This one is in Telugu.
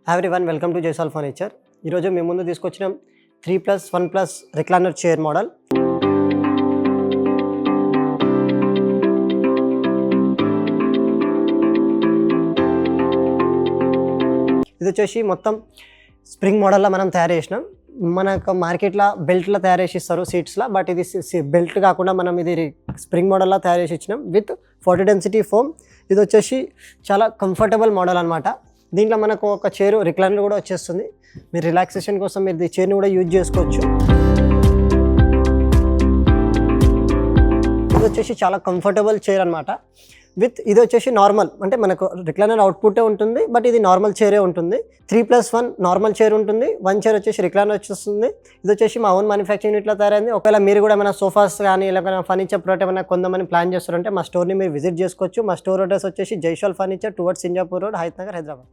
Hi everyone, welcome to Jaisal furniture. ఈరోజు మేము ముందు తీసుకొచ్చిన 3+1+ రిక్లైనర్ చైర్ మోడల్. ఇది వచ్చేసి మొత్తం స్ప్రింగ్ మోడల్లో మనం తయారు చేసినాం. మనకు మార్కెట్లో బెల్ట్లో తయారు చేసి ఇస్తారు సీట్స్లో, బట్ ఇది బెల్ట్ కాకుండా మనం ఇది స్ప్రింగ్ మోడల్లో తయారు చేసి ఇచ్చినాం విత్ 40 డెన్సిటీ ఫోమ్. ఇది వచ్చేసి చాలా కంఫర్టబుల్ మోడల్ అనమాట. దీంట్లో మనకు ఒక చైర్ రిక్లైనర్ కూడా వచ్చేస్తుంది. మీరు రిలాక్సేషన్ కోసం మీరు ఈ చైర్ని కూడా యూజ్ చేసుకోవచ్చు. ఇది వచ్చేసి చాలా కంఫర్టబుల్ చైర్ అనమాట. ఇది వచ్చేసి నార్మల్, అంటే మనకు రిక్లైనర్ అవుట్పుటే ఉంటుంది, బట్ ఇది నార్మల్ చైరే ఉంటుంది. 3+1 నార్మల్ చైర్ ఉంటుంది, 1 చైర్ వచ్చేసి రిక్లైనర్ వచ్చేస్తుంది. ఇది వచ్చేసి మా ఓన్ మ్యానుఫ్యాక్చరింగ్ యూనిట్లో తయారైంది. ఒకవేళ మీరు కూడా ఏమైనా సోఫాస్ కానీ లేకపోతే ఫర్నిచర్ ప్రోడక్ట్ ఏమైనా కొంతమంది ప్లాన్ చేస్తారంటే మా స్టోర్ని మీరు విజిట్ చేసుకోవచ్చు. మా స్టోర్ అడ్రస్ వచ్చేసి Jaisal furniture towards Sinjapur road, Hayath Nagar, Hyderabad.